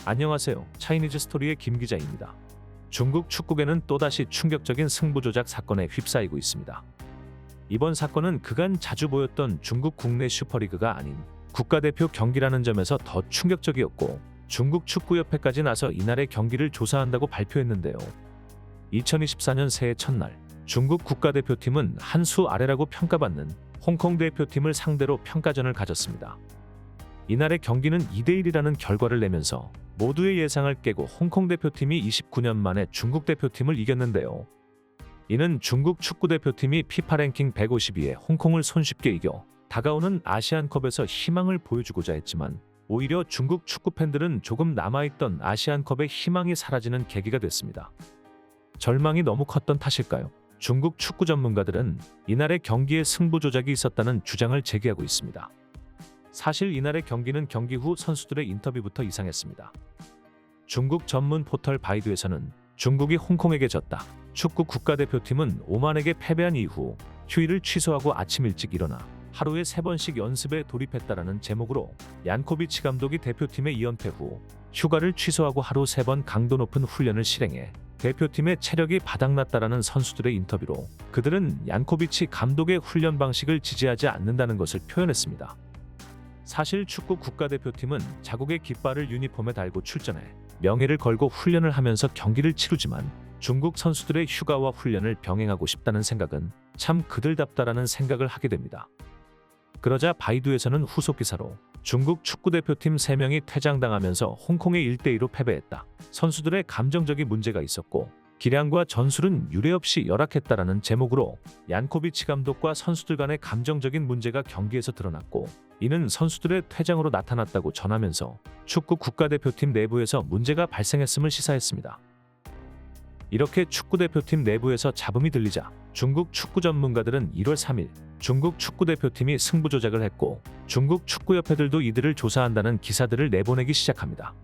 안녕하세요. 차이니즈 스토리의 김 기자입니다. 중국 축구계는 또다시 충격적인 승부 조작 사건에 휩싸이고 있습니다. 이번 사건은 그간 자주 보였던 중국 국내 슈퍼리그가 아닌 국가대표 경기라는 점에서 더 충격적이었고, 중국 축구협회까지 나서 이날의 경기를 조사한다고 발표했는데요. 2024년 새해 첫날, 중국 국가대표팀은 한 수 아래라고 평가받는 홍콩 대표팀을 상대로 평가전을 가졌습니다. 이날의 경기는 2대1이라는 결과를 내면서 모두의 예상을 깨고 홍콩 대표팀이 29년 만에 중국 대표팀을 이겼는데요. 이는 중국 축구대표팀이 피파 랭킹 152에 홍콩을 손쉽게 이겨 다가오는 아시안컵에서 희망을 보여주고자 했지만, 오히려 중국 축구팬들은 조금 남아있던 아시안컵의 희망이 사라지는 계기가 됐습니다. 절망이 너무 컸던 탓일까요? 중국 축구 전문가들은 이날의 경기에 승부 조작이 있었다는 주장을 제기하고 있습니다. 사실 이날의 경기는 경기 후 선수들의 인터뷰부터 이상했습니다. 중국 전문 포털 바이두에서는 중국이 홍콩에게 졌다, 축구 국가대표팀은 오만에게 패배한 이후 휴일을 취소하고 아침 일찍 일어나 하루에 3번씩 연습에 돌입했다라는 제목으로 얀코비치 감독이 대표팀의 2연패 후 휴가를 취소하고 하루 3번 강도 높은 훈련을 실행해 대표팀의 체력이 바닥났다라는 선수들의 인터뷰로 그들은 얀코비치 감독의 훈련 방식을 지지하지 않는다는 것을 표현했습니다. 사실 축구 국가대표팀은 자국의 깃발을 유니폼에 달고 출전해 명예를 걸고 훈련을 하면서 경기를 치르지만, 중국 선수들의 휴가와 훈련을 병행하고 싶다는 생각은 참 그들답다라는 생각을 하게 됩니다. 그러자 바이두에서는 후속 기사로 중국 축구대표팀 3명이 퇴장당하면서 홍콩에 1대2로 패배했다, 선수들의 감정적인 문제가 있었고 기량과 전술은 유례없이 열악했다라는 제목으로 얀코비치 감독과 선수들 간의 감정적인 문제가 경기에서 드러났고, 이는 선수들의 퇴장으로 나타났다고 전하면서 축구 국가대표팀 내부에서 문제가 발생했음을 시사했습니다. 이렇게 축구대표팀 내부에서 잡음이 들리자 중국 축구 전문가들은 1월 3일 중국 축구대표팀이 승부 조작을 했고, 중국 축구협회들도 이들을 조사한다는 기사들을 내보내기 시작합니다.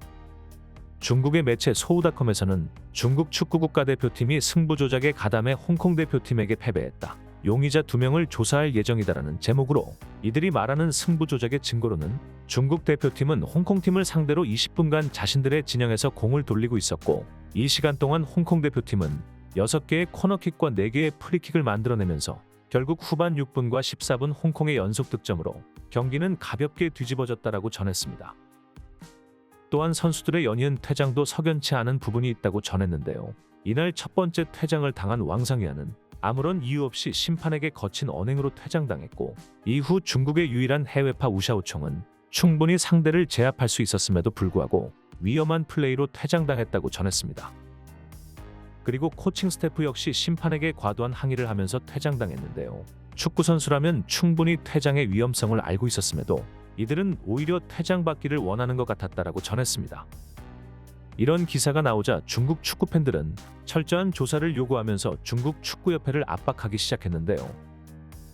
중국의 매체 소우닷컴에서는 중국 축구 국가대표팀이 승부 조작에 가담해 홍콩 대표팀에게 패배했다, 용의자 2명을 조사할 예정이다라는 제목으로 이들이 말하는 승부 조작의 증거로는 중국 대표팀은 홍콩팀을 상대로 20분간 자신들의 진영에서 공을 돌리고 있었고, 이 시간 동안 홍콩 대표팀은 6개의 코너킥과 4개의 프리킥을 만들어내면서 결국 후반 6분과 14분 홍콩의 연속 득점으로 경기는 가볍게 뒤집어졌다라고 전했습니다. 또한 선수들의 연이은 퇴장도 석연치 않은 부분이 있다고 전했는데요. 이날 첫 번째 퇴장을 당한 왕상위안은 아무런 이유 없이 심판에게 거친 언행으로 퇴장당했고, 이후 중국의 유일한 해외파 우샤오총은 충분히 상대를 제압할 수 있었음에도 불구하고 위험한 플레이로 퇴장당했다고 전했습니다. 그리고 코칭 스태프 역시 심판에게 과도한 항의를 하면서 퇴장당했는데요. 축구 선수라면 충분히 퇴장의 위험성을 알고 있었음에도 이들은 오히려 퇴장받기를 원하는 것 같았다라고 전했습니다. 이런 기사가 나오자 중국 축구 팬들은 철저한 조사를 요구하면서 중국 축구협회를 압박하기 시작했는데요.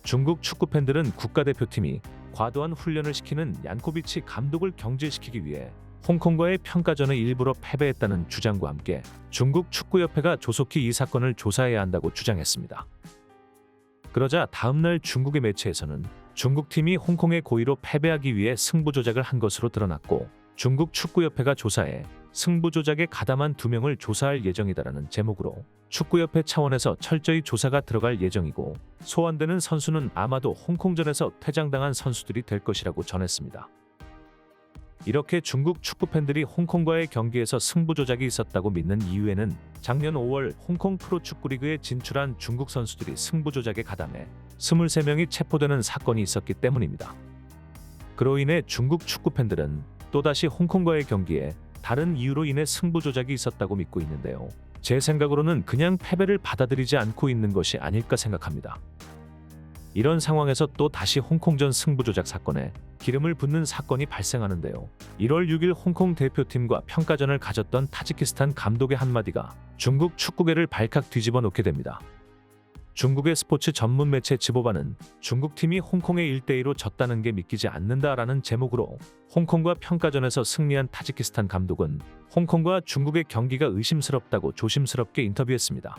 중국 축구 팬들은 국가대표팀이 과도한 훈련을 시키는 얀코비치 감독을 경질시키기 위해 홍콩과의 평가전에 일부러 패배했다는 주장과 함께 중국 축구협회가 조속히 이 사건을 조사해야 한다고 주장했습니다. 그러자 다음날 중국의 매체에서는 중국팀이 홍콩의 고의로 패배하기 위해 승부 조작을 한 것으로 드러났고, 중국 축구협회가 조사해 승부 조작에 가담한 2명을 조사할 예정이다라는 제목으로 축구협회 차원에서 철저히 조사가 들어갈 예정이고, 소환되는 선수는 아마도 홍콩전에서 퇴장당한 선수들이 될 것이라고 전했습니다. 이렇게 중국 축구 팬들이 홍콩과의 경기에서 승부 조작이 있었다고 믿는 이유에는 작년 5월 홍콩 프로축구리그에 진출한 중국 선수들이 승부 조작에 가담해 23명이 체포되는 사건이 있었기 때문입니다. 그로 인해 중국 축구 팬들은 또다시 홍콩과의 경기에 다른 이유로 인해 승부 조작이 있었다고 믿고 있는데요. 제 생각으로는 그냥 패배를 받아들이지 않고 있는 것이 아닐까 생각합니다. 이런 상황에서 또 다시 홍콩전 승부 조작 사건에 기름을 붓는 사건이 발생하는데요. 1월 6일 홍콩 대표팀과 평가전을 가졌던 타지키스탄 감독의 한마디가 중국 축구계를 발칵 뒤집어 놓게 됩니다. 중국의 스포츠 전문 매체 지보바는 중국팀이 홍콩에 1대2로 졌다는 게 믿기지 않는다라는 제목으로 홍콩과 평가전에서 승리한 타지키스탄 감독은 홍콩과 중국의 경기가 의심스럽다고 조심스럽게 인터뷰했습니다.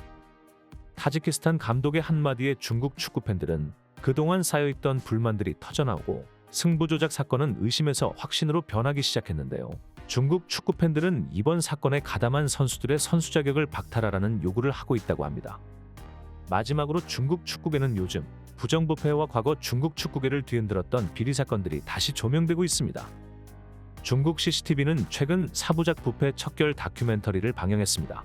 타지키스탄 감독의 한마디에 중국 축구 팬들은 그동안 쌓여있던 불만들이 터져나오고 승부 조작 사건은 의심에서 확신으로 변하기 시작했는데요. 중국 축구 팬들은 이번 사건에 가담한 선수들의 선수 자격을 박탈하라는 요구를 하고 있다고 합니다. 마지막으로 중국 축구계는 요즘 부정부패와 과거 중국 축구계를 뒤흔들었던 비리 사건들이 다시 조명되고 있습니다. 중국 CCTV는 최근 사부작 부패 척결 다큐멘터리를 방영했습니다.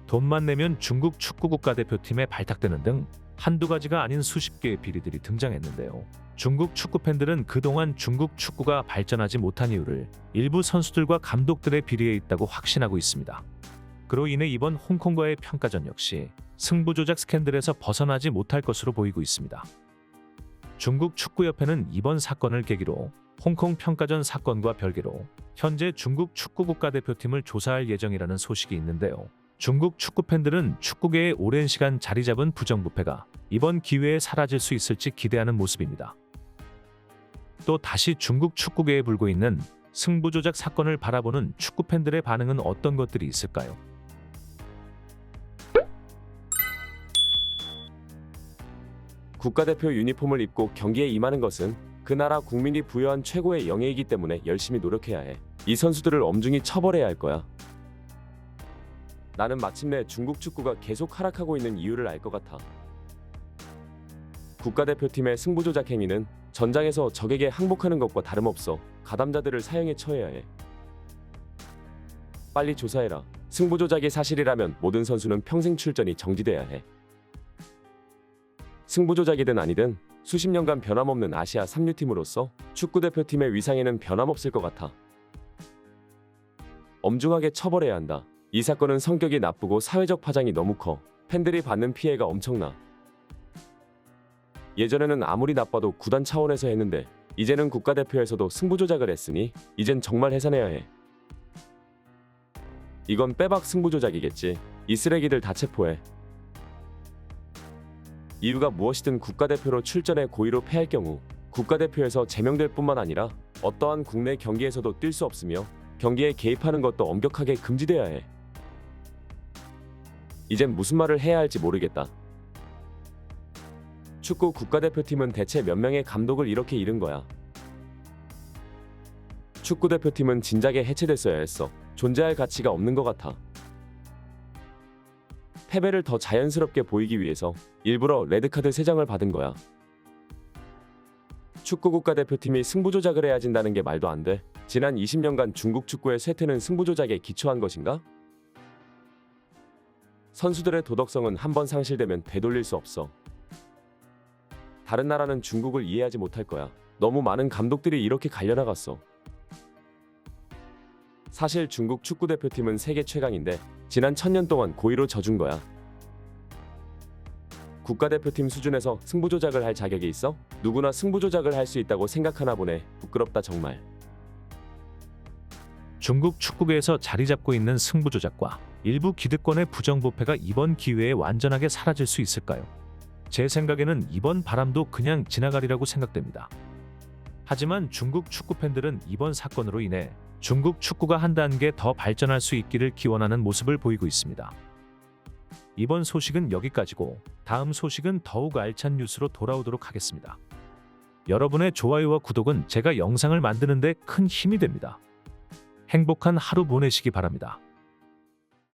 돈만 내면 중국 축구 국가대표팀에 발탁되는 등 한두 가지가 아닌 수십 개의 비리들이 등장했는데요. 중국 축구 팬들은 그동안 중국 축구가 발전하지 못한 이유를 일부 선수들과 감독들의 비리에 있다고 확신하고 있습니다. 그로 인해 이번 홍콩과의 평가전 역시 승부 조작 스캔들에서 벗어나지 못할 것으로 보이고 있습니다. 중국 축구협회는 이번 사건을 계기로 홍콩 평가전 사건과 별개로 현재 중국 축구 국가대표팀을 조사할 예정이라는 소식이 있는데요. 중국 축구 팬들은 축구계에 오랜 시간 자리 잡은 부정부패가 이번 기회에 사라질 수 있을지 기대하는 모습입니다. 또 다시 중국 축구계에 불고 있는 승부 조작 사건을 바라보는 축구 팬들의 반응은 어떤 것들이 있을까요? 국가대표 유니폼을 입고 경기에 임하는 것은 그 나라 국민이 부여한 최고의 영예이기 때문에 열심히 노력해야 해. 이 선수들을 엄중히 처벌해야 할 거야. 나는 마침내 중국 축구가 계속 하락하고 있는 이유를 알 것 같아. 국가대표팀의 승부조작 행위는 전장에서 적에게 항복하는 것과 다름없어 가담자들을 사형에 처해야 해. 빨리 조사해라. 승부조작이 사실이라면 모든 선수는 평생 출전이 정지돼야 해. 승부조작이든 아니든 수십 년간 변함없는 아시아 3류팀으로서 축구대표팀의 위상에는 변함없을 것 같아. 엄중하게 처벌해야 한다. 이 사건은 성격이 나쁘고 사회적 파장이 너무 커. 팬들이 받는 피해가 엄청나. 예전에는 아무리 나빠도 구단 차원에서 했는데 이제는 국가대표에서도 승부조작을 했으니 이젠 정말 해산해야 해. 이건 빼박 승부조작이겠지. 이 쓰레기들 다 체포해. 이유가 무엇이든 국가대표로 출전해 고의로 패할 경우 국가대표에서 제명될 뿐만 아니라 어떠한 국내 경기에서도 뛸 수 없으며 경기에 개입하는 것도 엄격하게 금지돼야 해. 이젠 무슨 말을 해야 할지 모르겠다. 축구 국가대표팀은 대체 몇 명의 감독을 이렇게 잃은 거야. 축구대표팀은 진작에 해체됐어야 했어. 존재할 가치가 없는 것 같아. 패배를 더 자연스럽게 보이기 위해서 일부러 레드카드 3장을 받은 거야. 축구 국가대표팀이 승부조작을 해야 진다는 게 말도 안 돼. 지난 20년간 중국 축구의 쇠퇴는 승부조작에 기초한 것인가? 선수들의 도덕성은 한번 상실되면 되돌릴 수 없어. 다른 나라는 중국을 이해하지 못할 거야. 너무 많은 감독들이 이렇게 갈려나갔어. 사실 중국 축구대표팀은 세계 최강인데 지난 1000년 동안 고의로 져준 거야. 국가대표팀 수준에서 승부조작을 할 자격이 있어? 누구나 승부조작을 할 수 있다고 생각하나 보네. 부끄럽다 정말. 중국 축구계에서 자리 잡고 있는 승부조작과 일부 기득권의 부정부패가 이번 기회에 완전하게 사라질 수 있을까요? 제 생각에는 이번 바람도 그냥 지나가리라고 생각됩니다. 하지만 중국 축구 팬들은 이번 사건으로 인해 중국 축구가 한 단계 더 발전할 수 있기를 기원하는 모습을 보이고 있습니다. 이번 소식은 여기까지고 다음 소식은 더욱 알찬 뉴스로 돌아오도록 하겠습니다. 여러분의 좋아요와 구독은 제가 영상을 만드는 데 큰 힘이 됩니다. 행복한 하루 보내시기 바랍니다.